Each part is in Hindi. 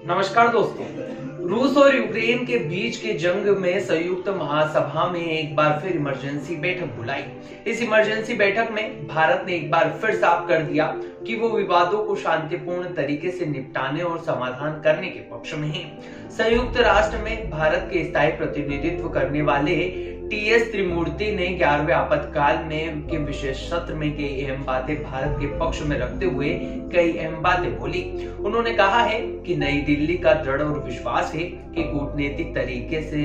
नमस्कार दोस्तों। रूस और यूक्रेन के बीच के जंग में संयुक्त महासभा में एक बार फिर इमरजेंसी बैठक बुलाई। इस इमरजेंसी बैठक में भारत ने एक बार फिर साफ कर दिया कि वो विवादों को शांतिपूर्ण तरीके से निपटाने और समाधान करने के पक्ष में है। संयुक्त राष्ट्र में भारत के स्थायी प्रतिनिधित्व करने वाले टीएस त्रिमूर्ति ने 11वें आपातकाल में के विशेष सत्र में कई अहम बातें भारत के पक्ष में रखते हुए कई अहम बातें बोली। उन्होंने कहा है कि नई दिल्ली का दृढ़ और विश्वास है कि कूटनीतिक तरीके से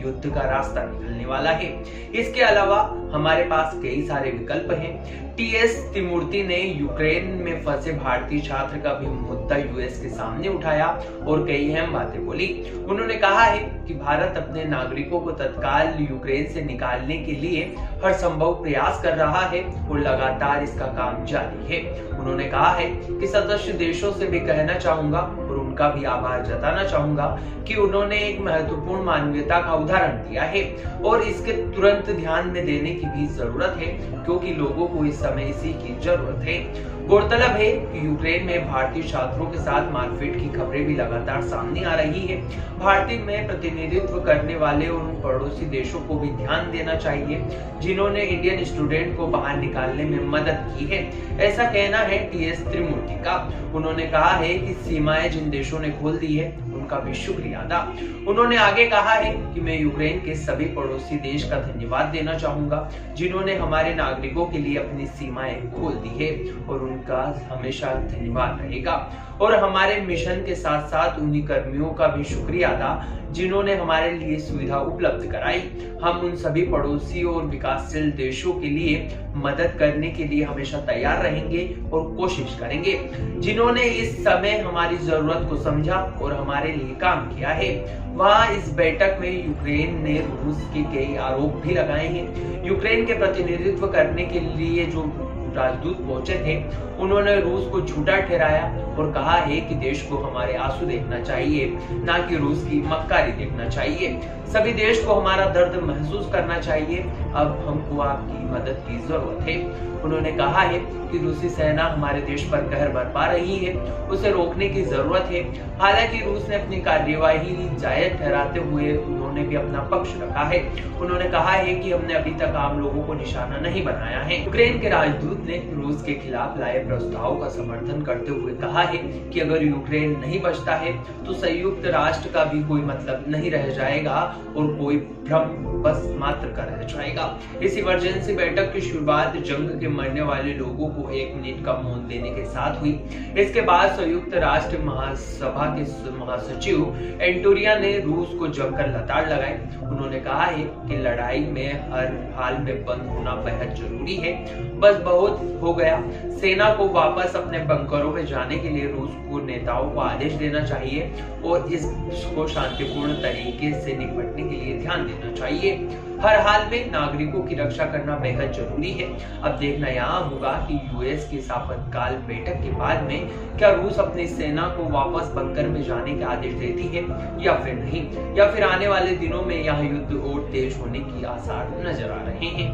युद्ध का रास्ता निकलने वाला है। इसके अलावा हमारे पास कई सारे विकल्प हैं। टीएस त्रिमूर्ति ने यूक्रेन में फंसे भारतीय छात्र का भी मुद्दा यूएस के सामने उठाया और कई अहम बातें बोली। उन्होंने कहा है कि भारत अपने नागरिकों को तत्काल यूक्रेन से निकालने के लिए हर संभव प्रयास कर रहा है और लगातार इसका काम जारी है। उन्होंने कहा है कि सदस्य देशों से भी कहना चाहूंगा और उनका भी आभार जताना चाहूंगा कि उन्होंने एक महत्वपूर्ण मानवीयता का उदाहरण दिया है और इसके तुरंत ध्यान में देने की भी जरूरत है, क्योंकि लोगों को इस समय इसी की जरूरत है। गौरतलब है कि यूक्रेन में भारतीय छात्रों के साथ मारपीट की खबरें भी लगातार सामने आ रही है। भारतीय में प्रतिनिधित्व करने वाले उन पड़ोसी देशों को भी ध्यान देना चाहिए जिन्होंने इंडियन स्टूडेंट को बाहर निकालने में मदद की है, ऐसा कहना है टीएस त्रिमूर्ति का। उन्होंने कहा है कि सीमाएं जिन देशों ने खोल दी है उनका भी शुक्रिया अदा। उन्होंने आगे कहा है कि मैं यूक्रेन के सभी पड़ोसी देश का धन्यवाद देना चाहूंगा जिन्होंने हमारे नागरिकों के लिए अपनी सीमाएं खोल दी है और उनका हमेशा धन्यवाद रहेगा। और हमारे मिशन के साथ साथ उन्हीं कर्मियों का भी शुक्रिया अदा जिन्होंने हमारे लिए सुविधा उपलब्ध कराई। हम उन सभी पड़ोसी और विकासशील देशों के लिए मदद करने के लिए हमेशा तैयार रहेंगे और कोशिश करेंगे जिन्होंने इस समय हमारी जरूरत को समझा और हमारे लिए काम किया है। वहां इस बैठक में यूक्रेन ने रूस के कई आरोप भी लगाए हैं। यूक्रेन के प्रतिनिधित्व करने के लिए जो राजदूत पहुंचे थे उन्होंने रूस को झूठा ठहराया और कहा है कि देश को हमारे आंसू देखना चाहिए, ना कि रूस की मक्कारी देखना चाहिए। सभी देश को हमारा दर्द महसूस करना चाहिए। अब हमको आपकी मदद की जरूरत है। उन्होंने कहा है कि रूसी सेना हमारे देश पर कहर बरपा रही है, उसे रोकने की जरूरत है। हालांकि रूस ने अपनी कार्यवाही जायज ठहराते हुए उन्होंने भी अपना पक्ष रखा है। उन्होंने कहा है कि हमने अभी तक आम लोगों को निशाना नहीं बनाया है। यूक्रेन के राजदूत ने रूस के खिलाफ लाए प्रस्ताव का समर्थन करते हुए कहा है कि अगर यूक्रेन नहीं बचता है तो संयुक्त राष्ट्र का भी कोई मतलब नहीं रह जाएगा और कोई भ्रम बस मात्र का रह जाएगा। इस इमरजेंसी बैठक की शुरुआत जंग के मरने वाले लोगों को 1 मिनट का मौन देने के साथ हुई। इसके बाद संयुक्त राष्ट्र महासभा के महासचिव एंटोनियो ने रूस को जमकर लताड़ लगाई। उन्होंने कहा है कि लड़ाई में हर हाल में बंद होना बेहद जरूरी है। बस बहुत हो गया। सेना को वापस अपने बंकरों में जाने के लिए रूस को नेताओं को आदेश देना चाहिए और इसको शांतिपूर्ण तरीके से निपटने के लिए ध्यान देना चाहिए। हर हाल में नागरिकों की रक्षा करना बेहद जरूरी है। अब देखना यहाँ होगा कि यूएस की आपातकाल बैठक के बाद में क्या रूस अपनी सेना को वापस बंकर में जाने का आदेश देती है या फिर नहीं, या फिर आने वाले दिनों में यहाँ युद्ध और तेज होने की आसार नजर आ रहे हैं।